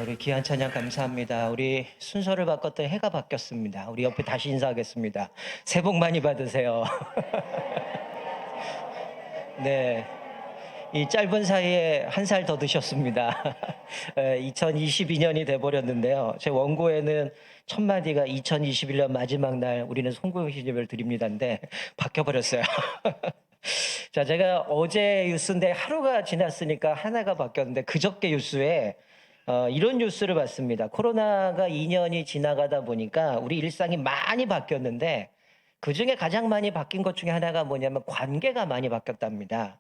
우리 귀한 찬양 감사합니다. 우리 순서를 바꿨더니 해가 바뀌었습니다. 우리 옆에 다시 인사하겠습니다. 새해 복 많이 받으세요. 네. 이 짧은 사이에 한 살 더 드셨습니다. 2022년이 돼버렸는데요. 제 원고에는 첫 마디가 2021년 마지막 날 우리는 송구영신 예배를 드립니다인데 바뀌어버렸어요. 자, 제가 어제 뉴스인데 하루가 지났으니까 하나가 바뀌었는데 그저께 뉴스에 이런 뉴스를 봤습니다. 코로나가 2년이 지나가다 보니까 우리 일상이 많이 바뀌었는데 그중에 가장 많이 바뀐 것 중에 하나가 뭐냐면 관계가 많이 바뀌었답니다.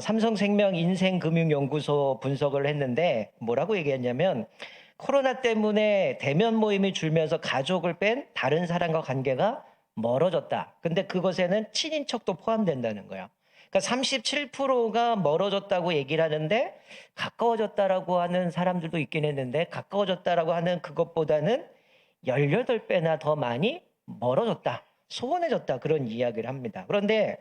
삼성생명 인생금융연구소 분석을 했는데 뭐라고 얘기했냐면 코로나 때문에 대면 모임이 줄면서 가족을 뺀 다른 사람과 관계가 멀어졌다. 근데 그것에는 친인척도 포함된다는 거예요. 그러니까 37%가 멀어졌다고 얘기를 하는데 가까워졌다라고 하는 사람들도 있긴 했는데 가까워졌다라고 하는 그것보다는 18배나 더 많이 멀어졌다. 소원해졌다. 그런 이야기를 합니다. 그런데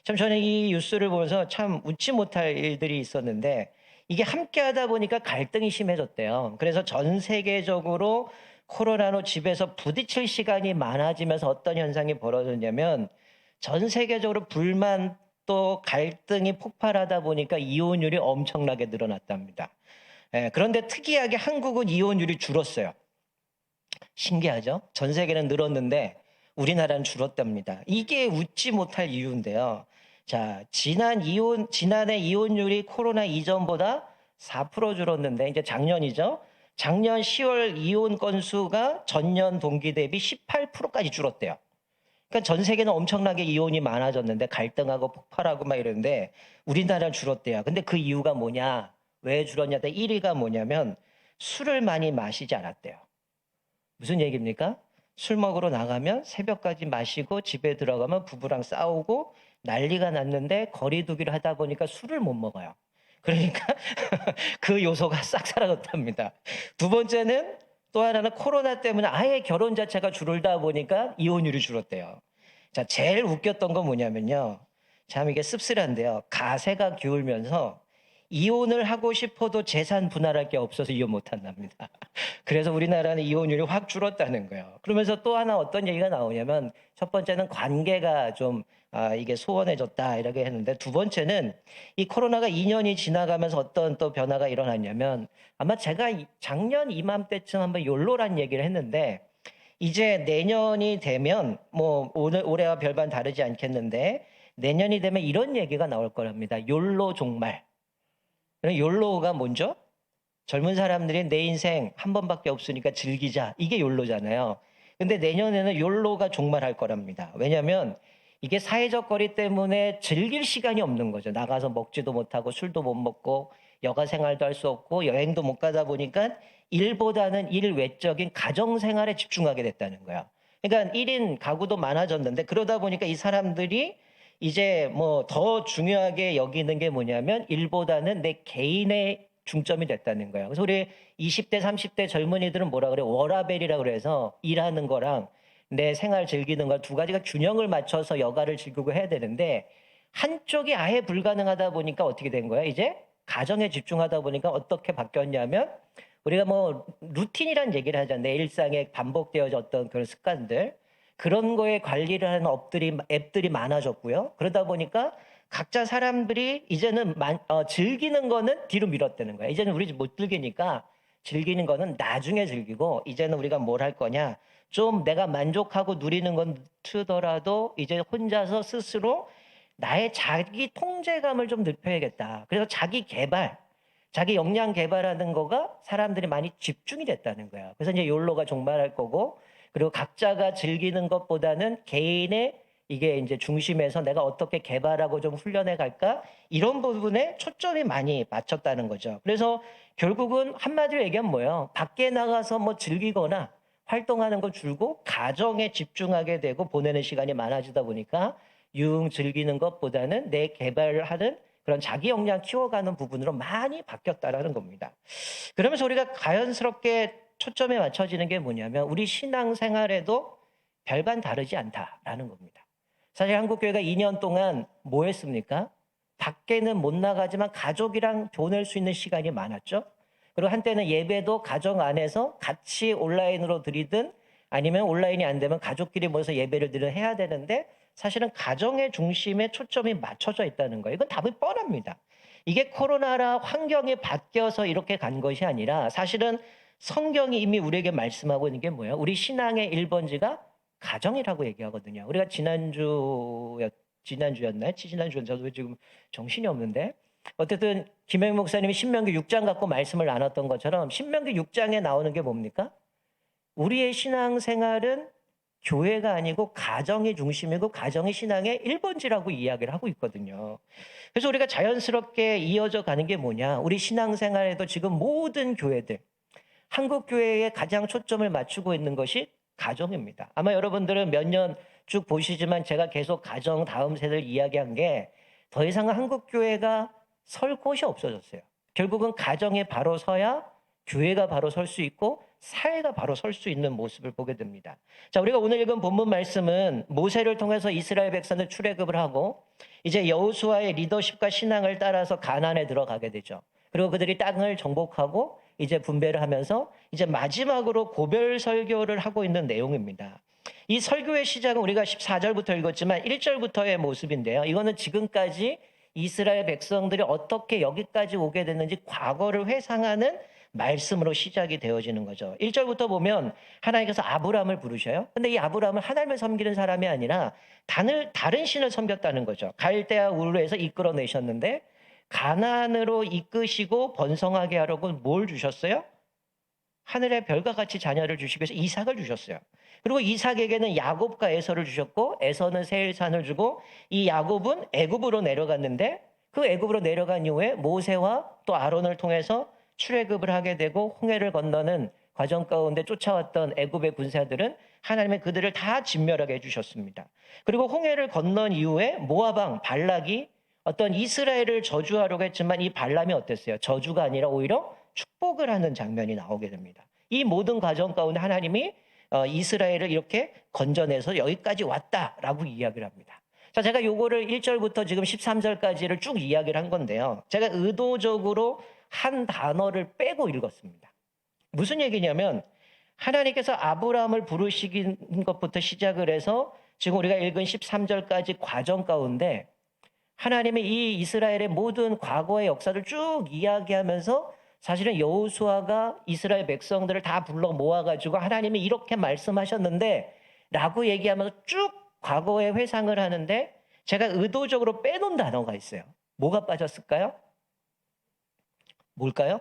참 저는 이 뉴스를 보면서 참 웃지 못할 일들이 있었는데 이게 함께 하다 보니까 갈등이 심해졌대요. 그래서 전 세계적으로 코로나로 집에서 부딪힐 시간이 많아지면서 어떤 현상이 벌어졌냐면 전 세계적으로 불만 또 갈등이 폭발하다 보니까 이혼율이 엄청나게 늘어났답니다. 그런데 특이하게 한국은 이혼율이 줄었어요. 신기하죠? 전 세계는 늘었는데 우리나라는 줄었답니다. 이게 웃지 못할 이유인데요. 자, 지난해 이혼율이 코로나 이전보다 4% 줄었는데 이제 작년이죠. 작년 10월 이혼 건수가 전년 동기 대비 18%까지 줄었대요. 그러니까 전 세계는 엄청나게 이혼이 많아졌는데 갈등하고 폭발하고 막 이러는데 우리나라는 줄었대요. 근데 그 이유가 뭐냐? 왜 줄었냐? 1위가 뭐냐면 술을 많이 마시지 않았대요. 무슨 얘기입니까? 술 먹으러 나가면 새벽까지 마시고 집에 들어가면 부부랑 싸우고 난리가 났는데 거리 두기를 하다 보니까 술을 못 먹어요. 그러니까 그 요소가 싹 사라졌답니다. 두 번째는 또 하나는 코로나 때문에 아예 결혼 자체가 줄다 보니까 이혼율이 줄었대요. 자, 제일 웃겼던 건 뭐냐면요. 참 이게 씁쓸한데요. 가세가 기울면서 이혼을 하고 싶어도 재산 분할할 게 없어서 이혼 못 한답니다. 그래서 우리나라는 이혼율이 확 줄었다는 거예요. 그러면서 또 하나 어떤 얘기가 나오냐면 첫 번째는 관계가 좀 이게 소원해졌다 이렇게 했는데 두 번째는 이 코로나가 2년이 지나가면서 어떤 또 변화가 일어났냐면 아마 제가 작년 이맘때쯤 한번 욜로란 얘기를 했는데 이제 내년이 되면 뭐 올해와 별반 다르지 않겠는데 내년이 되면 이런 얘기가 나올 거랍니다. 욜로 종말. 욜로가 뭔죠? 젊은 사람들이 내 인생 한 번밖에 없으니까 즐기자. 이게 욜로잖아요. 근데 내년에는 욜로가 종말할 거랍니다. 왜냐하면 이게 사회적 거리 때문에 즐길 시간이 없는 거죠. 나가서 먹지도 못하고 술도 못 먹고 여가 생활도 할 수 없고 여행도 못 가다 보니까 일보다는 일 외적인 가정 생활에 집중하게 됐다는 거야. 그러니까 1인 가구도 많아졌는데 그러다 보니까 이 사람들이 이제 뭐 더 중요하게 여기는 게 뭐냐면 일보다는 내 개인의 중점이 됐다는 거예요. 그래서 우리 20대, 30대 젊은이들은 뭐라 그래? 워라밸이라고 그래서 일하는 거랑 내 생활 즐기는 걸 두 가지가 균형을 맞춰서 여가를 즐기고 해야 되는데 한쪽이 아예 불가능하다 보니까 어떻게 된 거야? 이제 가정에 집중하다 보니까 어떻게 바뀌었냐면 우리가 뭐 루틴이란 얘기를 하잖아요. 내 일상에 반복되어졌던 그런 습관들. 그런 거에 관리를 하는 앱들이 많아졌고요. 그러다 보니까 각자 사람들이 이제는 즐기는 거는 뒤로 미뤘다는 거야. 이제는 우리 못 즐기니까 즐기는 거는 나중에 즐기고 이제는 우리가 뭘 할 거냐. 좀 내가 만족하고 누리는 건 트더라도 이제 혼자서 스스로 나의 자기 통제감을 좀 높여야겠다. 그래서 자기 개발, 자기 역량 개발하는 거가 사람들이 많이 집중이 됐다는 거야. 그래서 이제 욜로가 종말할 거고 그리고 각자가 즐기는 것보다는 개인의 이게 이제 중심에서 내가 어떻게 개발하고 좀 훈련해 갈까? 이런 부분에 초점이 많이 맞췄다는 거죠. 그래서 결국은 한마디로 얘기하면 뭐예요? 밖에 나가서 뭐 즐기거나 활동하는 거 줄고 가정에 집중하게 되고 보내는 시간이 많아지다 보니까 즐기는 것보다는 내 개발을 하는 그런 자기 역량 키워가는 부분으로 많이 바뀌었다라는 겁니다. 그러면서 우리가 자연스럽게 초점에 맞춰지는 게 뭐냐면 우리 신앙생활에도 별반 다르지 않다라는 겁니다. 사실 한국교회가 2년 동안 뭐 했습니까? 밖에는 못 나가지만 가족이랑 보낼 수 있는 시간이 많았죠. 그리고 한때는 예배도 가정 안에서 같이 온라인으로 드리든 아니면 온라인이 안 되면 가족끼리 모여서 예배를 드려 해야 되는데 사실은 가정의 중심에 초점이 맞춰져 있다는 거예요. 이건 답이 뻔합니다. 이게 코로나라 환경이 바뀌어서 이렇게 간 것이 아니라 사실은 성경이 이미 우리에게 말씀하고 있는 게 뭐예요? 우리 신앙의 1번지가 가정이라고 얘기하거든요. 우리가 지난주였나요? 지난주였나? 저도 지금 정신이 없는데. 어쨌든 김영희 목사님이 신명기 6장 갖고 말씀을 나눴던 것처럼 신명기 6장에 나오는 게 뭡니까? 우리의 신앙생활은 교회가 아니고 가정이 중심이고 가정이 신앙의 1번지라고 이야기를 하고 있거든요. 그래서 우리가 자연스럽게 이어져 가는 게 뭐냐? 우리 신앙생활에도 지금 모든 교회들, 한국 교회에 가장 초점을 맞추고 있는 것이 가정입니다. 아마 여러분들은 몇 년 쭉 보시지만 제가 계속 가정 다음 세대를 이야기한 게 더 이상 한국 교회가 설 곳이 없어졌어요. 결국은 가정에 바로 서야 교회가 바로 설 수 있고 사회가 바로 설 수 있는 모습을 보게 됩니다. 자, 우리가 오늘 읽은 본문 말씀은 모세를 통해서 이스라엘 백성들 출애굽을 하고 이제 여호수아의 리더십과 신앙을 따라서 가나안에 들어가게 되죠. 그리고 그들이 땅을 정복하고 이제 분배를 하면서 이제 마지막으로 고별 설교를 하고 있는 내용입니다. 이 설교의 시작은 우리가 14절부터 읽었지만 1절부터의 모습인데요. 이거는 지금까지 이스라엘 백성들이 어떻게 여기까지 오게 됐는지 과거를 회상하는 말씀으로 시작이 되어지는 거죠. 1절부터 보면 하나님께서 아브라함을 부르셔요. 근데 이 아브라함은 하나님을 섬기는 사람이 아니라 다른 신을 섬겼다는 거죠. 갈대아 우르에서 이끌어내셨는데 가나안으로 이끄시고 번성하게 하려고 뭘 주셨어요? 하늘의 별과 같이 자녀를 주시기 위해서 이삭을 주셨어요. 그리고 이삭에게는 야곱과 에서를 주셨고 에서는 세일산을 주고 이 야곱은 애굽으로 내려갔는데 그 애굽으로 내려간 이후에 모세와 또 아론을 통해서 출애굽을 하게 되고 홍해를 건너는 과정 가운데 쫓아왔던 애굽의 군사들은 하나님의 그들을 다 진멸하게 해주셨습니다. 그리고 홍해를 건넌 이후에 모압 왕 발락이 어떤 이스라엘을 저주하려고 했지만 이 발람이 어땠어요? 저주가 아니라 오히려 축복을 하는 장면이 나오게 됩니다. 이 모든 과정 가운데 하나님이 이스라엘을 이렇게 건져내서 여기까지 왔다라고 이야기를 합니다. 자, 제가 요거를 1절부터 지금 13절까지를 쭉 이야기를 한 건데요. 제가 의도적으로 한 단어를 빼고 읽었습니다. 무슨 얘기냐면 하나님께서 아브라함을 부르시는 것부터 시작을 해서 지금 우리가 읽은 13절까지 과정 가운데 하나님이 이 이스라엘의 모든 과거의 역사를 쭉 이야기하면서 사실은 여호수아가 이스라엘 백성들을 다 불러 모아가지고 하나님이 이렇게 말씀하셨는데 라고 얘기하면서 쭉 과거의 회상을 하는데 제가 의도적으로 빼놓은 단어가 있어요. 뭐가 빠졌을까요? 뭘까요?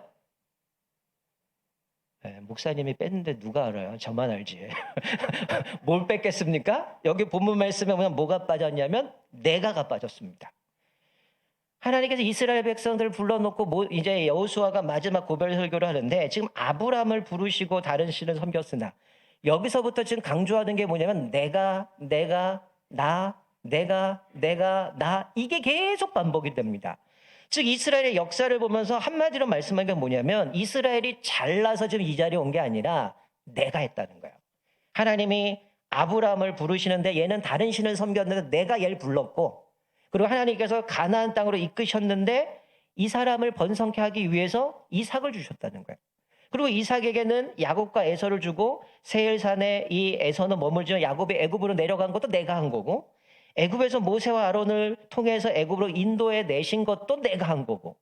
네, 목사님이 뺐는데 누가 알아요? 저만 알지. 뭘 뺐겠습니까? 여기 본문 말씀에 보면 뭐가 빠졌냐면 내가가 빠졌습니다. 하나님께서 이스라엘 백성들을 불러놓고 이제 여호수아가 마지막 고별 설교를 하는데 지금 아브라함을 부르시고 다른 신을 섬겼으나 여기서부터 지금 강조하는 게 뭐냐면 내가, 나 이게 계속 반복이 됩니다. 즉 이스라엘의 역사를 보면서 한마디로 말씀한 게 뭐냐면 이스라엘이 잘나서 지금 이 자리에 온 게 아니라 내가 했다는 거예요. 하나님이 아브라함을 부르시는데 얘는 다른 신을 섬겼는데 내가 얘를 불렀고 그리고 하나님께서 가나안 땅으로 이끄셨는데 이 사람을 번성케 하기 위해서 이삭을 주셨다는 거예요. 그리고 이삭에게는 야곱과 에서를 주고 세일산에 이 에서는 머물지만 야곱이 애굽으로 내려간 것도 내가 한 거고 애굽에서 모세와 아론을 통해서 애굽으로 인도해 내신 것도 내가 한 거고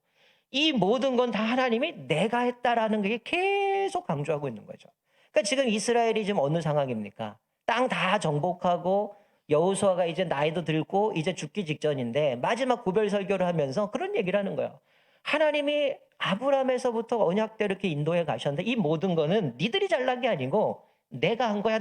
이 모든 건 다 하나님이 내가 했다라는 게 계속 강조하고 있는 거죠. 그러니까 지금 이스라엘이 지금 어느 상황입니까? 땅 다 정복하고 여호수아가 이제 나이도 들고 이제 죽기 직전인데 마지막 고별 설교를 하면서 그런 얘기를 하는 거예요. 하나님이 아브라함에서부터 언약대로 이렇게 인도해 가셨는데 이 모든 거는 니들이 잘난 게 아니고 내가 한 거야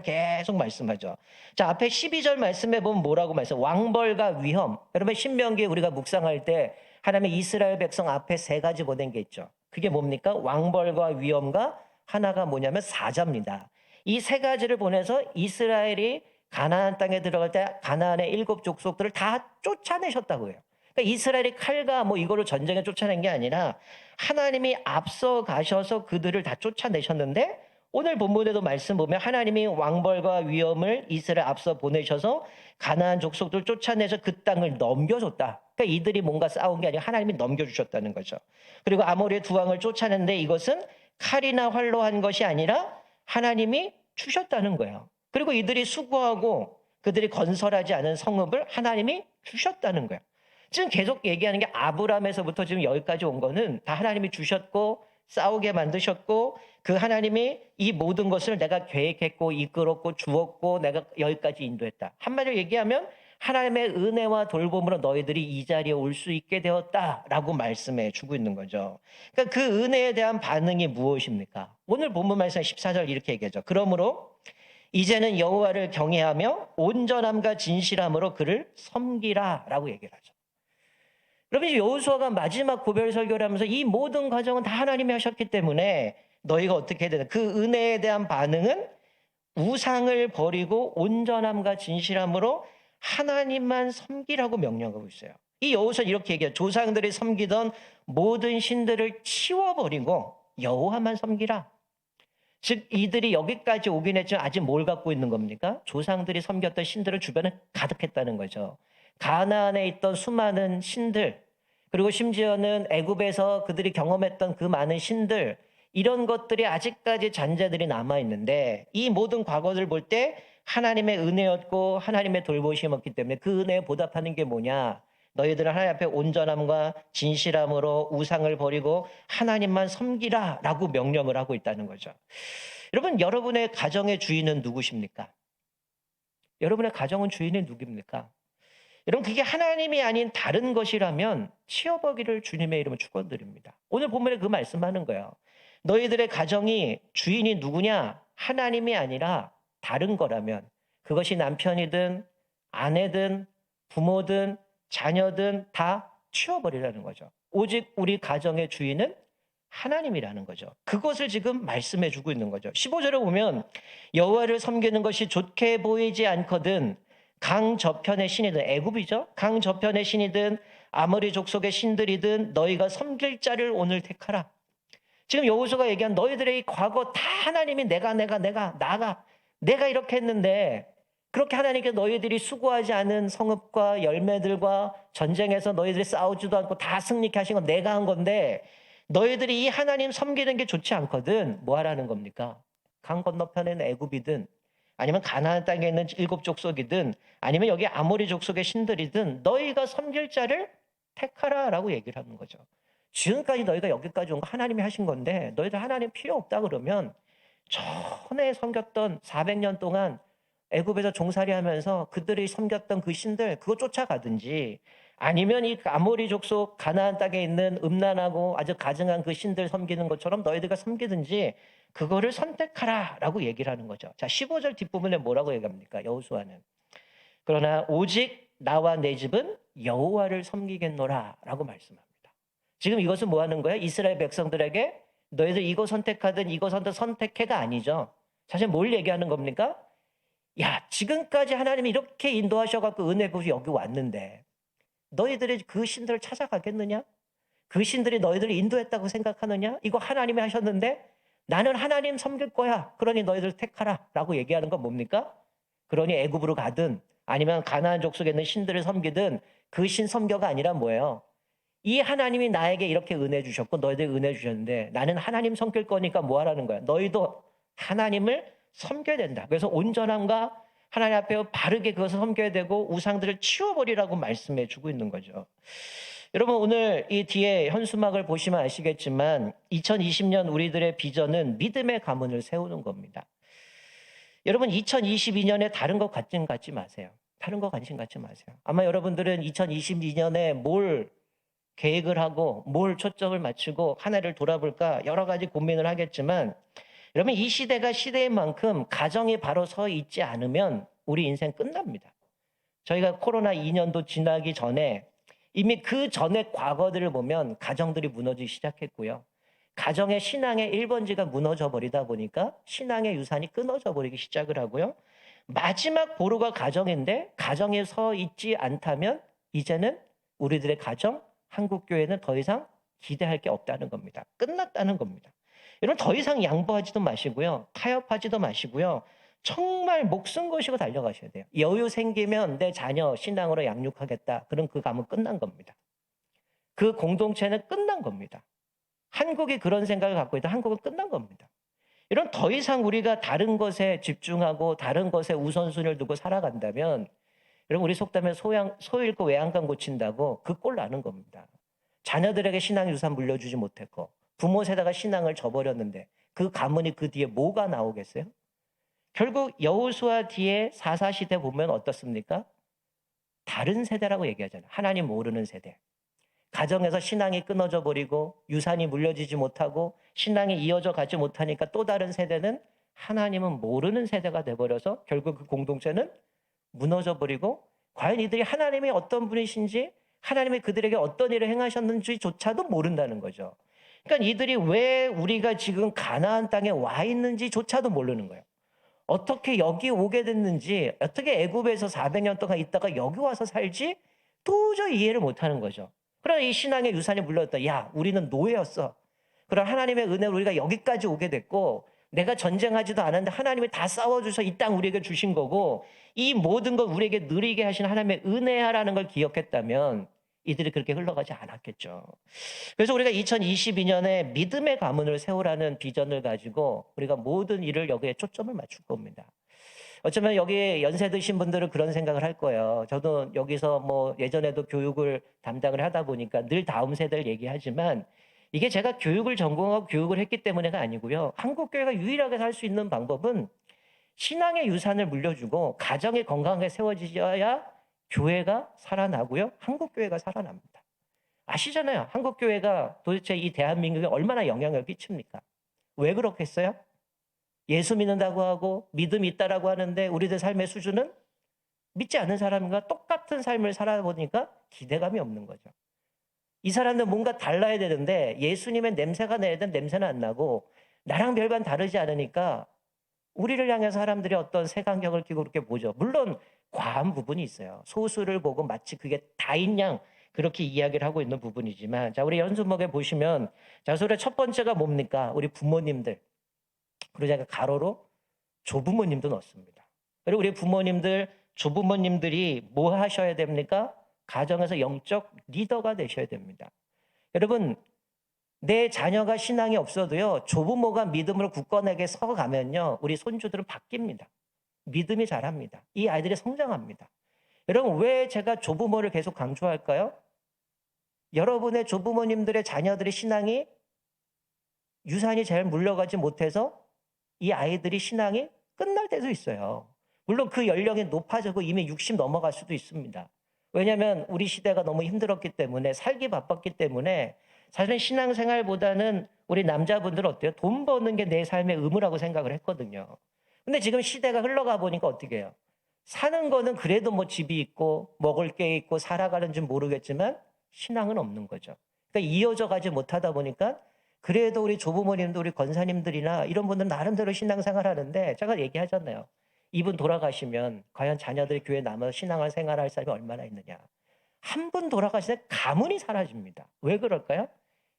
계속 말씀하죠. 자, 앞에 12절 말씀해 보면 뭐라고 왕벌과 위험. 여러분 신명기에 우리가 묵상할 때 하나님의 이스라엘 백성 앞에 세 가지 보낸 게 있죠. 그게 뭡니까? 왕벌과 위험과 하나가 뭐냐면 사자입니다. 이 세 가지를 보내서 이스라엘이 가나안 땅에 들어갈 때 가나안의 7 족속들을 다 쫓아내셨다고 해요. 그러니까 이스라엘이 칼과 이거를 전쟁에 쫓아낸 게 아니라 하나님이 앞서 가셔서 그들을 다 쫓아내셨는데 오늘 본문에도 말씀 보면 하나님이 왕벌과 위험을 이스라엘 앞서 보내셔서 가나안 족속들 쫓아내서 그 땅을 넘겨줬다. 그러니까 이들이 뭔가 싸운 게 아니라 하나님이 넘겨주셨다는 거죠. 그리고 아모리의 두 왕을 쫓아냈는데 이것은 칼이나 활로 한 것이 아니라 하나님이 주셨다는 거예요. 그리고 이들이 수고하고 그들이 건설하지 않은 성읍을 하나님이 주셨다는 거예요. 지금 계속 얘기하는 게 아브라함에서부터 지금 여기까지 온 거는 다 하나님이 주셨고 싸우게 만드셨고 그 하나님이 이 모든 것을 내가 계획했고 이끌었고 주었고 내가 여기까지 인도했다. 한마디로 얘기하면 하나님의 은혜와 돌봄으로 너희들이 이 자리에 올 수 있게 되었다라고 말씀해 주고 있는 거죠. 그러니까 그 은혜에 대한 반응이 무엇입니까? 오늘 본문 말씀 14절 이렇게 얘기하죠. 그러므로 이제는 여호와를 경외하며 온전함과 진실함으로 그를 섬기라라고 얘기를 하죠. 여러분, 여호수아가 마지막 고별 설교를 하면서 이 모든 과정은 다 하나님이 하셨기 때문에 너희가 어떻게 해야 되나? 그 은혜에 대한 반응은 우상을 버리고 온전함과 진실함으로 하나님만 섬기라고 명령하고 있어요. 이 여호수아는 이렇게 얘기해요. 조상들이 섬기던 모든 신들을 치워버리고 여호와만 섬기라. 즉 이들이 여기까지 오긴 했지만 아직 뭘 갖고 있는 겁니까? 조상들이 섬겼던 신들을 주변에 가득했다는 거죠. 가나안에 있던 수많은 신들, 그리고 심지어는 애굽에서 그들이 경험했던 그 많은 신들, 이런 것들이 아직까지 잔재들이 남아있는데 이 모든 과거를 볼 때 하나님의 은혜였고 하나님의 돌보심이었기 때문에 그 은혜에 보답하는 게 뭐냐? 너희들은 하나님 앞에 온전함과 진실함으로 우상을 버리고 하나님만 섬기라 라고 명령을 하고 있다는 거죠. 여러분, 여러분의 가정의 주인은 누구십니까? 여러분의 가정은 주인이 누굽니까? 여러분, 그게 하나님이 아닌 다른 것이라면 치워버기를 주님의 이름으로 축원드립니다. 오늘 본문에 그 말씀하는 거예요. 너희들의 가정이 주인이 누구냐? 하나님이 아니라 다른 거라면 그것이 남편이든 아내든 부모든 자녀든 다 치워버리라는 거죠. 오직 우리 가정의 주인은 하나님이라는 거죠. 그것을 지금 말씀해 주고 있는 거죠. 15절에 보면 여호와를 섬기는 것이 좋게 보이지 않거든 강 저편의 신이든, 애굽이죠. 강 저편의 신이든 아모리 족속의 신들이든 너희가 섬길 자를 오늘 택하라. 지금 여호수아가 얘기한 너희들의 이 과거 다 하나님이 내가 이렇게 했는데 그렇게 하나님께 너희들이 수고하지 않은 성읍과 열매들과 전쟁에서 너희들이 싸우지도 않고 다 승리케 하신 건 내가 한 건데 너희들이 이 하나님 섬기는 게 좋지 않거든 뭐 하라는 겁니까? 강 건너편에 있는 애굽이든 아니면 가나안 땅에 있는 일곱 족속이든 아니면 여기 아모리 족속의 신들이든 너희가 섬길 자를 택하라라고 얘기를 하는 거죠. 지금까지 너희가 여기까지 온 거 하나님이 하신 건데 너희들 하나님 필요 없다 그러면 전에 섬겼던 400년 동안 애굽에서 종살이 하면서 그들이 섬겼던 그 신들 그거 쫓아가든지 아니면 이 아모리 족속 가나안 땅에 있는 음란하고 아주 가증한 그 신들 섬기는 것처럼 너희들과 섬기든지 그거를 선택하라라고 얘기를 하는 거죠. 자, 15절 뒷부분에 뭐라고 얘기합니까? 여호수아는 그러나 오직 나와 내 집은 여호와를 섬기겠노라라고 말씀합니다. 지금 이것은 뭐 하는 거예요? 이스라엘 백성들에게 너희들 이거 선택하든 이거 선택해가 아니죠. 사실 뭘 얘기하는 겁니까? 야, 지금까지 하나님이 이렇게 인도하셔갖고 은혜 보시 여기 왔는데 너희들이 그 신들을 찾아가겠느냐? 그 신들이 너희들을 인도했다고 생각하느냐? 이거 하나님이 하셨는데 나는 하나님 섬길 거야. 그러니 너희들 택하라 라고 얘기하는 건 뭡니까? 그러니 애굽으로 가든 아니면 가나안 족속에 있는 신들을 섬기든 그 신 섬겨가 아니라 뭐예요? 이 하나님이 나에게 이렇게 은혜 주셨고 너희들 은혜 주셨는데 나는 하나님 섬길 거니까 뭐 하라는 거야? 너희도 하나님을 섬겨야 된다. 그래서 온전함과 하나님 앞에 바르게 그것을 섬겨야 되고 우상들을 치워버리라고 말씀해 주고 있는 거죠. 여러분, 오늘 이 뒤에 현수막을 보시면 아시겠지만 2020년 우리들의 비전은 믿음의 가문을 세우는 겁니다. 여러분, 2022년에 다른 거 관심 갖지 마세요. 다른 거 관심 갖지 마세요. 아마 여러분들은 2022년에 뭘 계획을 하고 뭘 초점을 맞추고 한 해를 돌아볼까 여러 가지 고민을 하겠지만 여러분, 이 시대가 시대인 만큼 가정이 바로 서 있지 않으면 우리 인생 끝납니다. 저희가 코로나 2년도 지나기 전에 이미 그 전에 과거들을 보면 가정들이 무너지기 시작했고요. 가정의 신앙의 1번지가 무너져 버리다 보니까 신앙의 유산이 끊어져 버리기 시작을 하고요. 마지막 보루가 가정인데 가정에 서 있지 않다면 이제는 우리들의 가정, 한국교회는 더 이상 기대할 게 없다는 겁니다. 끝났다는 겁니다. 이런 더 이상 양보하지도 마시고요. 타협하지도 마시고요. 정말 목숨 거시고 달려가셔야 돼요. 여유 생기면 내 자녀 신앙으로 양육하겠다. 그럼 그 감은 끝난 겁니다. 그 공동체는 끝난 겁니다. 한국이 그런 생각을 갖고 있다. 한국은 끝난 겁니다. 이런 더 이상 우리가 다른 것에 집중하고 다른 것에 우선순위를 두고 살아간다면 여러분 우리 속담에 소 잃고 외양간 고친다고 그 꼴 나는 겁니다. 자녀들에게 신앙 유산 물려주지 못했고 부모 세대가 신앙을 저버렸는데 그 가문이 그 뒤에 뭐가 나오겠어요? 결국 여호수아 뒤에 사사시대 보면 어떻습니까? 다른 세대라고 얘기하잖아요. 하나님 모르는 세대. 가정에서 신앙이 끊어져 버리고 유산이 물려지지 못하고 신앙이 이어져 가지 못하니까 또 다른 세대는 하나님은 모르는 세대가 돼버려서 결국 그 공동체는 무너져 버리고 과연 이들이 하나님이 어떤 분이신지 하나님이 그들에게 어떤 일을 행하셨는지조차도 모른다는 거죠. 그러니까 이들이 왜 우리가 지금 가나안 땅에 와 있는지조차도 모르는 거예요. 어떻게 여기 오게 됐는지, 어떻게 애굽에서 400년 동안 있다가 여기 와서 살지 도저히 이해를 못하는 거죠. 그러나 이 신앙의 유산이 물렸다. 야, 우리는 노예였어. 그럼 하나님의 은혜로 우리가 여기까지 오게 됐고 내가 전쟁하지도 않았는데 하나님이 다 싸워주셔서 이 땅 우리에게 주신 거고 이 모든 걸 우리에게 누리게 하신 하나님의 은혜라는 걸 기억했다면 이들이 그렇게 흘러가지 않았겠죠. 그래서 우리가 2022년에 믿음의 가문을 세우라는 비전을 가지고 우리가 모든 일을 여기에 초점을 맞출 겁니다. 어쩌면 여기 연세 드신 분들은 그런 생각을 할 거예요. 저도 여기서 뭐 예전에도 교육을 담당을 하다 보니까 늘 다음 세대를 얘기하지만 이게 제가 교육을 전공하고 교육을 했기 때문에가 아니고요. 한국교회가 유일하게 살 수 있는 방법은 신앙의 유산을 물려주고 가정이 건강하게 세워지셔야 교회가 살아나고요. 한국교회가 살아납니다. 아시잖아요. 한국교회가 도대체 이 대한민국에 얼마나 영향을 끼칩니까? 왜 그렇겠어요? 예수 믿는다고 하고 믿음이 있다라고 하는데 우리들 삶의 수준은 믿지 않는 사람과 똑같은 삶을 살아보니까 기대감이 없는 거죠. 이 사람들 뭔가 달라야 되는데 예수님의 냄새가 나야 되는 냄새는 안 나고 나랑 별반 다르지 않으니까 우리를 향해서 사람들이 어떤 색안경을 끼고 그렇게 보죠. 물론 과한 부분이 있어요. 소수를 보고 마치 그게 다인 양 그렇게 이야기를 하고 있는 부분이지만 자 우리 연수목에 보시면 자 소리 첫 번째가 뭡니까? 우리 부모님들. 그리고 제가 가로로 조부모님도 넣습니다. 그리고 우리 부모님들, 조부모님들이 뭐 하셔야 됩니까? 가정에서 영적 리더가 되셔야 됩니다. 여러분, 내 자녀가 신앙이 없어도요, 조부모가 믿음으로 굳건하게 서가면요, 우리 손주들은 바뀝니다. 믿음이 자랍니다. 이 아이들이 성장합니다. 여러분, 왜 제가 조부모를 계속 강조할까요? 여러분의 조부모님들의 자녀들의 신앙이 유산이 잘 물려가지 못해서 이 아이들이 신앙이 끝날 때도 있어요. 물론 그 연령이 높아지고 이미 60 넘어갈 수도 있습니다. 왜냐하면 우리 시대가 너무 힘들었기 때문에 살기 바빴기 때문에 사실은 신앙생활보다는 우리 남자분들은 어때요? 돈 버는 게 내 삶의 의무라고 생각을 했거든요. 근데 지금 시대가 흘러가 보니까 어떻게 해요? 사는 거는 그래도 뭐 집이 있고 먹을 게 있고 살아가는 줄 모르겠지만 신앙은 없는 거죠. 그러니까 이어져 가지 못하다 보니까 그래도 우리 조부모님도 우리 권사님들이나 이런 분들은 나름대로 신앙생활 하는데 제가 얘기하잖아요. 이분 돌아가시면 과연 자녀들이 교회에 남아서 신앙을 생활할 사람이 얼마나 있느냐. 한 분 돌아가시면 가문이 사라집니다. 왜 그럴까요?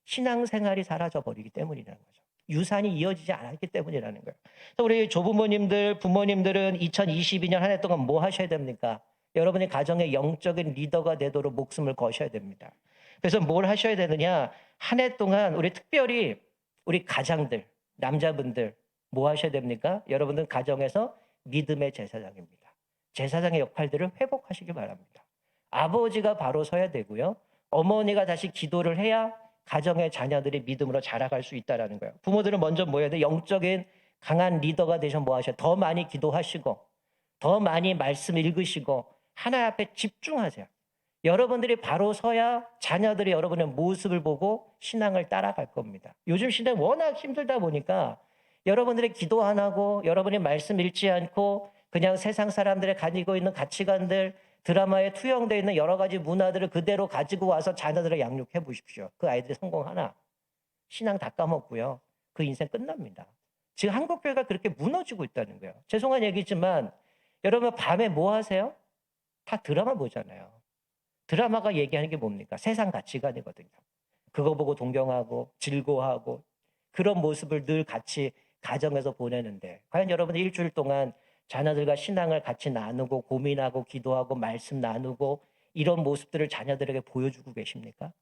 신앙생활이 사라져버리기 때문이라는 거죠. 유산이 이어지지 않았기 때문이라는 거예요. 그래서 우리 조부모님들, 부모님들은 2022년 한 해 동안 뭐 하셔야 됩니까? 여러분의 가정의 영적인 리더가 되도록 목숨을 거셔야 됩니다. 그래서 뭘 하셔야 되느냐? 한 해 동안 우리 특별히 우리 가장들, 남자분들 뭐 하셔야 됩니까? 여러분들 가정에서 믿음의 제사장입니다. 제사장의 역할들을 회복하시기 바랍니다. 아버지가 바로 서야 되고요. 어머니가 다시 기도를 해야 가정의 자녀들이 믿음으로 자라갈 수 있다는 거예요. 부모들은 먼저 뭐 해야 돼? 영적인 강한 리더가 되셔 뭐 하셔? 더 많이 기도하시고 더 많이 말씀 읽으시고 하나님 앞에 집중하세요. 여러분들이 바로 서야 자녀들이 여러분의 모습을 보고 신앙을 따라갈 겁니다. 요즘 시대 워낙 힘들다 보니까 여러분들이 기도 안 하고 여러분이 말씀 읽지 않고 그냥 세상 사람들이 가지고 있는 가치관들 드라마에 투영되어 있는 여러 가지 문화들을 그대로 가지고 와서 자녀들을 양육해 보십시오. 그 아이들이 성공하나? 신앙 다 까먹고요. 그 인생 끝납니다. 지금 한국교회가 그렇게 무너지고 있다는 거예요. 죄송한 얘기지만 여러분 밤에 뭐 하세요? 다 드라마 보잖아요. 드라마가 얘기하는 게 뭡니까? 세상 가치관이거든요. 그거 보고 동경하고 즐거워하고 그런 모습을 늘 같이 가정에서 보내는데 과연 여러분 일주일 동안 자녀들과 신앙을 같이 나누고 고민하고 기도하고 말씀 나누고 이런 모습들을 자녀들에게 보여주고 계십니까?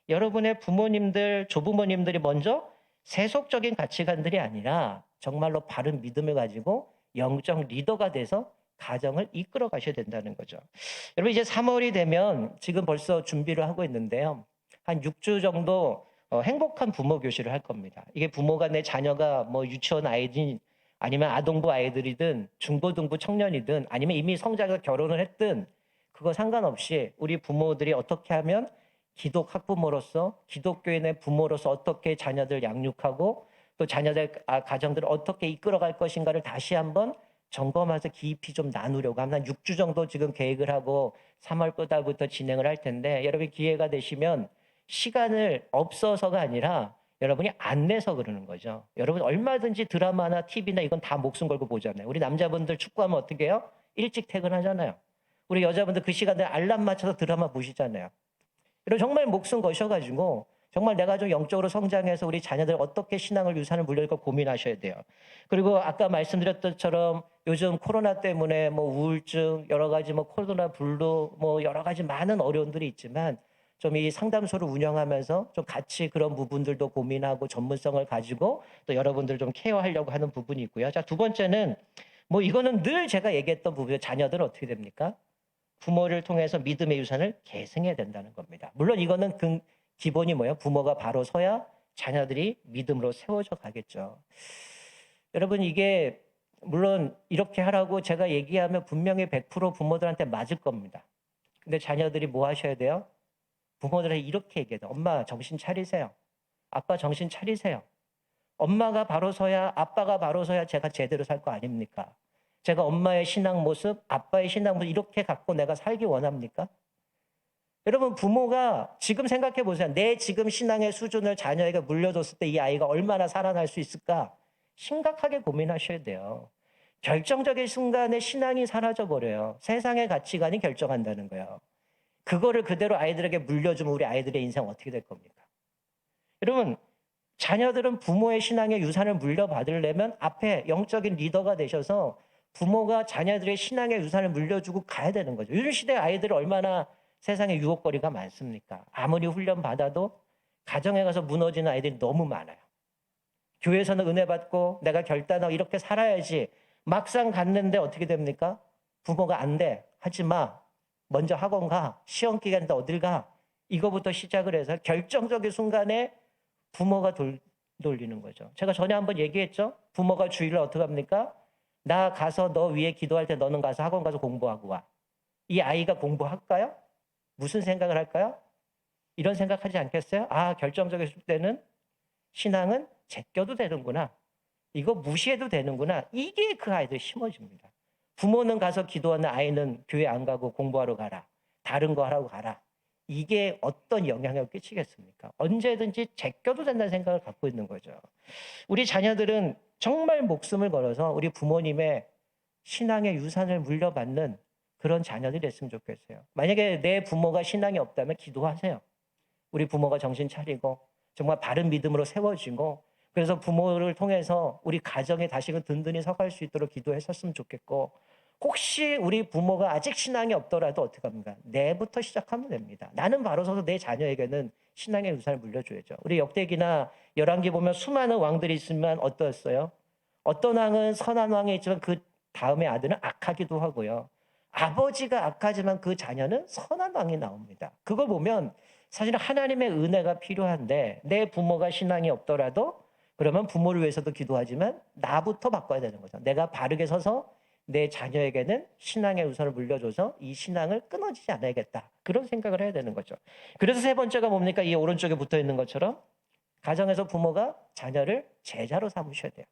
여러분의 부모님들, 조부모님들이 먼저 세속적인 가치관들이 아니라 정말로 바른 믿음을 가지고 영적 리더가 돼서 가정을 이끌어 가셔야 된다는 거죠. 여러분 이제 3월이 되면 지금 벌써 준비를 하고 있는데요. 한 6주 정도 행복한 부모 교실을 할 겁니다. 이게 부모가 내 자녀가 뭐 유치원 아이든 아니면 아동부 아이들이든 중고등부 청년이든 아니면 이미 성장해서 결혼을 했든 그거 상관없이 우리 부모들이 어떻게 하면 기독 학부모로서 기독교인의 부모로서 어떻게 자녀들 양육하고 또 자녀들 가정들을 어떻게 이끌어갈 것인가를 다시 한번 점검해서 깊이 좀 나누려고 한 6주 정도 지금 계획을 하고 3월 달부터 진행을 할 텐데 여러분 기회가 되시면 시간을 없어서가 아니라 여러분이 안 내서 그러는 거죠. 여러분 얼마든지 드라마나 TV나 이건 다 목숨 걸고 보잖아요. 우리 남자분들 축구하면 어떻게 해요? 일찍 퇴근하잖아요. 우리 여자분들 그 시간에 알람 맞춰서 드라마 보시잖아요. 이런 정말 목숨 거셔가지고 정말 내가 좀 영적으로 성장해서 우리 자녀들 어떻게 신앙을 유산을 물려줄 까 고민하셔야 돼요. 그리고 아까 말씀드렸던 것처럼 요즘 코로나 때문에 뭐 우울증 여러 가지 뭐 코로나 블루 뭐 여러 가지 많은 어려움들이 있지만 좀 이 상담소를 운영하면서 좀 같이 그런 부분들도 고민하고 전문성을 가지고 또 여러분들 좀 케어하려고 하는 부분이 있고요. 자, 두 번째는 뭐 이거는 늘 제가 얘기했던 부분이에요. 자녀들은 어떻게 됩니까? 부모를 통해서 믿음의 유산을 계승해야 된다는 겁니다. 물론 이거는 그 기본이 뭐예요? 부모가 바로 서야 자녀들이 믿음으로 세워져 가겠죠. 여러분 이게 물론 이렇게 하라고 제가 얘기하면 분명히 100% 부모들한테 맞을 겁니다. 근데 자녀들이 뭐 하셔야 돼요? 부모들한테 이렇게 얘기해야 돼요. 엄마 정신 차리세요. 아빠 정신 차리세요. 엄마가 바로 서야 아빠가 바로 서야 제가 제대로 살 거 아닙니까? 제가 엄마의 신앙 모습, 아빠의 신앙 모습 이렇게 갖고 내가 살기 원합니까? 여러분 부모가 지금 생각해 보세요. 내 지금 신앙의 수준을 자녀에게 물려줬을 때 이 아이가 얼마나 살아날 수 있을까? 심각하게 고민하셔야 돼요. 결정적인 순간에 신앙이 사라져버려요. 세상의 가치관이 결정한다는 거예요. 그거를 그대로 아이들에게 물려주면 우리 아이들의 인생 어떻게 될 겁니까? 여러분 자녀들은 부모의 신앙의 유산을 물려받으려면 앞에 영적인 리더가 되셔서 부모가 자녀들의 신앙의 유산을 물려주고 가야 되는 거죠. 요즘 시대 아이들 얼마나 세상에 유혹거리가 많습니까? 아무리 훈련받아도 가정에 가서 무너지는 아이들이 너무 많아요. 교회에서는 은혜 받고 내가 결단하고 이렇게 살아야지 막상 갔는데 어떻게 됩니까? 부모가 안 돼. 하지 마. 먼저 학원 가. 시험 기간인데 어딜 가. 이거부터 시작을 해서 결정적인 순간에 부모가 돌리는 거죠. 제가 전에 한번 얘기했죠. 부모가 주일날 어떻게 합니까? 나 가서 너 위에 기도할 때 너는 가서 학원 가서 공부하고 와. 이 아이가 공부할까요? 무슨 생각을 할까요? 이런 생각하지 않겠어요? 아, 결정적일 때는 신앙은 제껴도 되는구나. 이거 무시해도 되는구나. 이게 그 아이들 심어집니다. 부모는 가서 기도하는 아이는 교회 안 가고 공부하러 가라. 다른 거 하라고 가라. 이게 어떤 영향을 끼치겠습니까? 언제든지 제껴도 된다는 생각을 갖고 있는 거죠. 우리 자녀들은 정말 목숨을 걸어서 우리 부모님의 신앙의 유산을 물려받는 그런 자녀들이 됐으면 좋겠어요. 만약에 내 부모가 신앙이 없다면 기도하세요. 우리 부모가 정신 차리고 정말 바른 믿음으로 세워지고 그래서 부모를 통해서 우리 가정에 다시금 든든히 서갈 수 있도록 기도했었으면 좋겠고 혹시 우리 부모가 아직 신앙이 없더라도 어떻게 합니까? 내부터 시작하면 됩니다. 나는 바로 서서 내 자녀에게는 신앙의 유산을 물려줘야죠. 우리 역대기나 열왕기 보면 수많은 왕들이 있으면 어떠했어요? 어떤 왕은 선한 왕이 있지만 그 다음에 아들은 악하기도 하고요. 아버지가 악하지만 그 자녀는 선한 왕이 나옵니다. 그걸 보면 사실 하나님의 은혜가 필요한데 내 부모가 신앙이 없더라도 그러면 부모를 위해서도 기도하지만 나부터 바꿔야 되는 거죠. 내가 바르게 서서 내 자녀에게는 신앙의 우선을 물려줘서 이 신앙을 끊어지지 않아야겠다. 그런 생각을 해야 되는 거죠. 그래서 세 번째가 뭡니까? 이 오른쪽에 붙어 있는 것처럼 가정에서 부모가 자녀를 제자로 삼으셔야 돼요.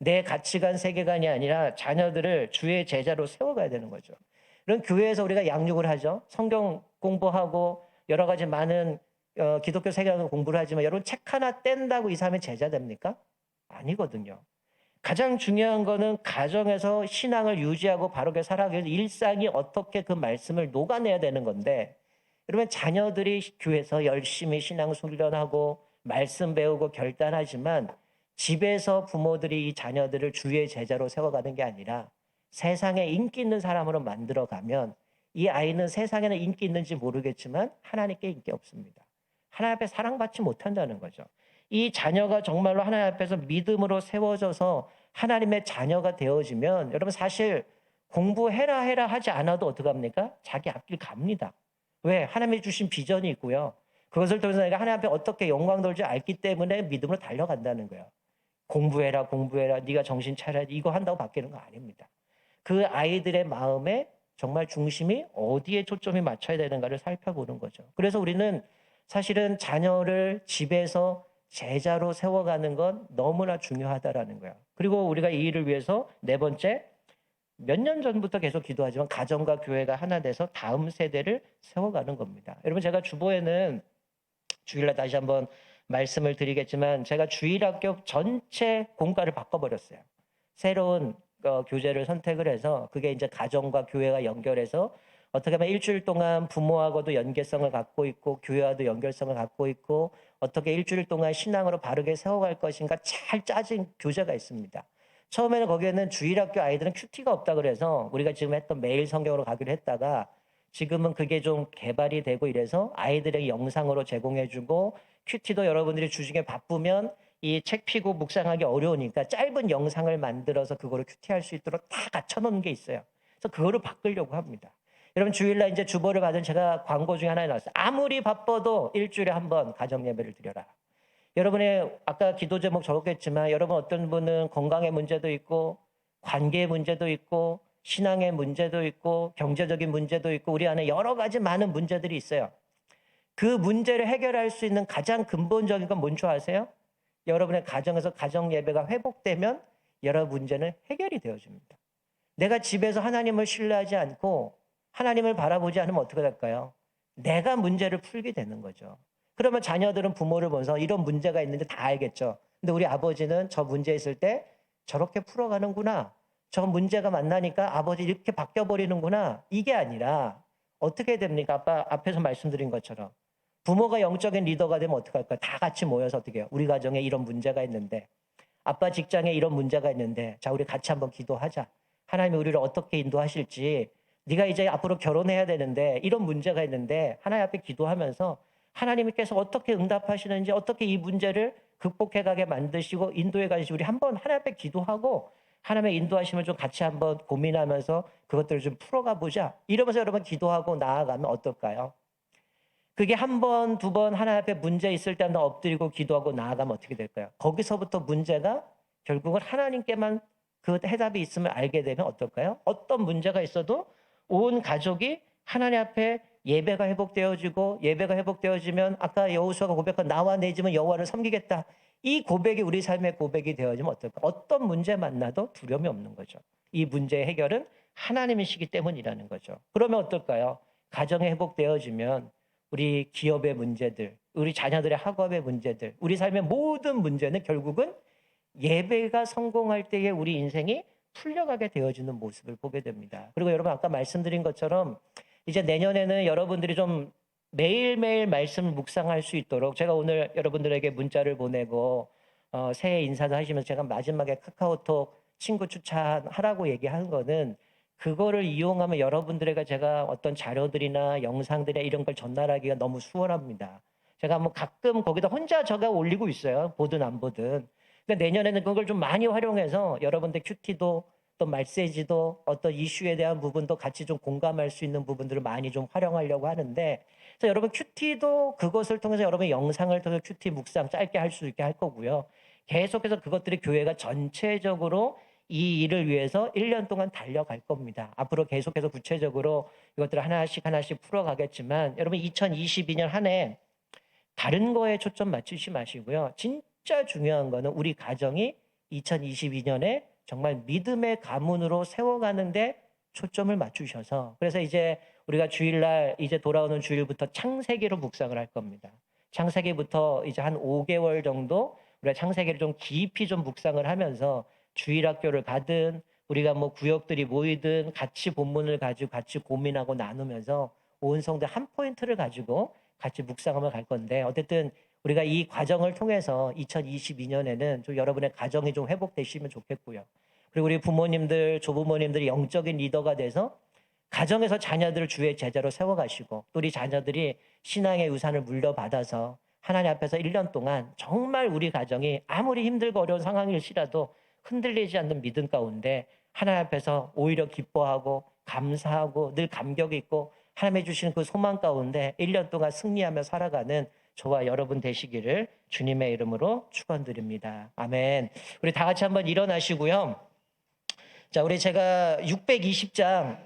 내 가치관, 세계관이 아니라 자녀들을 주의 제자로 세워가야 되는 거죠. 그런 교회에서 우리가 양육을 하죠. 성경 공부하고 여러 가지 많은 기독교 세계관을 공부를 하지만 여러분 책 하나 뗀다고 이 사람이 제자 됩니까? 아니거든요. 가장 중요한 거는 가정에서 신앙을 유지하고 바르게 살아가기 위해서 일상이 어떻게 그 말씀을 녹아내야 되는 건데 여러분 자녀들이 교회에서 열심히 신앙 훈련하고 말씀 배우고 결단하지만 집에서 부모들이 이 자녀들을 주의 제자로 세워가는 게 아니라 세상에 인기 있는 사람으로 만들어가면 이 아이는 세상에는 인기 있는지 모르겠지만 하나님께 인기 없습니다. 하나님 앞에 사랑받지 못한다는 거죠. 이 자녀가 정말로 하나님 앞에서 믿음으로 세워져서 하나님의 자녀가 되어지면 여러분 사실 공부해라 해라 하지 않아도 어떡합니까? 자기 앞길 갑니다. 왜? 하나님이 주신 비전이 있고요. 그것을 통해서 내가 하나님 앞에 어떻게 영광 돌지 알기 때문에 믿음으로 달려간다는 거예요. 공부해라 공부해라 네가 정신 차려야지 이거 한다고 바뀌는 거 아닙니다. 그 아이들의 마음에 정말 중심이 어디에 초점이 맞춰야 되는가를 살펴보는 거죠. 그래서 우리는 사실은 자녀를 집에서 제자로 세워가는 건 너무나 중요하다라는 거예요. 그리고 우리가 이 일을 위해서 네 번째, 몇 년 전부터 계속 기도하지만 가정과 교회가 하나 돼서 다음 세대를 세워가는 겁니다. 여러분 제가 주보에는 주일날 다시 한번 말씀을 드리겠지만 제가 주일학교 전체 공과를 바꿔버렸어요. 새로운 교재를 선택을 해서 그게 이제 가정과 교회가 연결해서 어떻게 하면 일주일 동안 부모하고도 연계성을 갖고 있고 교회와도 연결성을 갖고 있고 어떻게 일주일 동안 신앙으로 바르게 세워갈 것인가 잘 짜진 교재가 있습니다. 처음에는 거기에는 주일학교 아이들은 큐티가 없다 그래서 우리가 지금 했던 매일 성경으로 가기로 했다가 지금은 그게 좀 개발이 되고 이래서 아이들에게 영상으로 제공해주고 큐티도 여러분들이 주중에 바쁘면 이 책 피고 묵상하기 어려우니까 짧은 영상을 만들어서 그거를 큐티할 수 있도록 다 갖춰놓은 게 있어요. 그래서 그거를 바꾸려고 합니다. 여러분 주일날 이제 주보를 받은 제가 광고 중에 하나에 나왔어요. 아무리 바빠도 일주일에 한 번 가정 예배를 드려라. 여러분의 아까 기도 제목 적었겠지만 여러분 어떤 분은 건강의 문제도 있고 관계의 문제도 있고 신앙의 문제도 있고 경제적인 문제도 있고 우리 안에 여러 가지 많은 문제들이 있어요. 그 문제를 해결할 수 있는 가장 근본적인 건 뭔지 아세요? 여러분의 가정에서 가정 예배가 회복되면 여러 문제는 해결이 되어집니다. 내가 집에서 하나님을 신뢰하지 않고 하나님을 바라보지 않으면 어떻게 될까요? 내가 문제를 풀게 되는 거죠. 그러면 자녀들은 부모를 보면서 이런 문제가 있는데 다 알겠죠. 근데 우리 아버지는 저 문제 있을 때 저렇게 풀어가는구나. 저 문제가 만나니까 아버지 이렇게 바뀌어버리는구나. 이게 아니라 어떻게 됩니까? 아빠 앞에서 말씀드린 것처럼. 부모가 영적인 리더가 되면 어떡할까요? 다 같이 모여서 어떻게 해요? 우리 가정에 이런 문제가 있는데 아빠 직장에 이런 문제가 있는데 자 우리 같이 한번 기도하자. 하나님이 우리를 어떻게 인도하실지 네가 이제 앞으로 결혼해야 되는데 이런 문제가 있는데 하나님 앞에 기도하면서 하나님께서 어떻게 응답하시는지 어떻게 이 문제를 극복해가게 만드시고 인도해 가시지 우리 한번 하나님 앞에 기도하고 하나님의 인도하심을 좀 같이 한번 고민하면서 그것들을 좀 풀어가 보자. 이러면서 여러분 기도하고 나아가면 어떨까요? 그게 한 번, 두 번 하나님 앞에 문제 있을 때 한번 엎드리고 기도하고 나아가면 어떻게 될까요? 거기서부터 문제가 결국은 하나님께만 그 해답이 있음을 알게 되면 어떨까요? 어떤 문제가 있어도 온 가족이 하나님 앞에 예배가 회복되어지고 예배가 회복되어지면 아까 여호수아가 고백한 나와 내 집은 여호와를 섬기겠다. 이 고백이 우리 삶의 고백이 되어지면 어떨까? 어떤 문제 만나도 두려움이 없는 거죠. 이 문제의 해결은 하나님이시기 때문이라는 거죠. 그러면 어떨까요? 가정이 회복되어지면 우리 기업의 문제들, 우리 자녀들의 학업의 문제들, 우리 삶의 모든 문제는 결국은 예배가 성공할 때에 우리 인생이 풀려가게 되어지는 모습을 보게 됩니다. 그리고 여러분 아까 말씀드린 것처럼 이제 내년에는 여러분들이 좀 매일매일 말씀을 묵상할 수 있도록 제가 오늘 여러분들에게 문자를 보내고 새해 인사도 하시면서 제가 마지막에 카카오톡 친구 추천하라고 얘기한 거는 그거를 이용하면 여러분들에게 제가 어떤 자료들이나 영상들이나 이런 걸 전달하기가 너무 수월합니다. 제가 뭐 가끔 거기다 혼자 제가 올리고 있어요. 보든 안 보든. 그러니까 내년에는 그걸 좀 많이 활용해서 여러분들 큐티도 또 메시지도 어떤 이슈에 대한 부분도 같이 좀 공감할 수 있는 부분들을 많이 좀 활용하려고 하는데 그래서 여러분 큐티도 그것을 통해서 여러분의 영상을 통해서 큐티 묵상 짧게 할 수 있게 할 거고요. 계속해서 그것들이 교회가 전체적으로 이 일을 위해서 1년 동안 달려갈 겁니다. 앞으로 계속해서 구체적으로 이것들을 하나씩 하나씩 풀어가겠지만 여러분 2022년 한 해 다른 거에 초점 맞추지 마시고요. 진짜 중요한 거는 우리 가정이 2022년에 정말 믿음의 가문으로 세워가는데 초점을 맞추셔서 그래서 이제 우리가 주일날 이제 돌아오는 주일부터 창세기로 묵상을 할 겁니다. 창세기부터 이제 한 5개월 정도 우리가 창세기를 좀 깊이 좀 묵상을 하면서 주일학교를 가든 우리가 뭐 구역들이 모이든 같이 본문을 가지고 같이 고민하고 나누면서 온 성도 한 포인트를 가지고 같이 묵상하며 갈 건데 어쨌든 우리가 이 과정을 통해서 2022년에는 좀 여러분의 가정이 좀 회복되시면 좋겠고요. 그리고 우리 부모님들, 조부모님들이 영적인 리더가 돼서 가정에서 자녀들을 주의 제자로 세워가시고 또 우리 자녀들이 신앙의 유산을 물려받아서 하나님 앞에서 1년 동안 정말 우리 가정이 아무리 힘들고 어려운 상황일지라도 흔들리지 않는 믿음 가운데 하나님 앞에서 오히려 기뻐하고 감사하고 늘 감격 있고 하나님이 주시는 그 소망 가운데 1년 동안 승리하며 살아가는 저와 여러분 되시기를 주님의 이름으로 축원드립니다. 아멘. 우리 다 같이 한번 일어나시고요. 자, 우리 제가 620장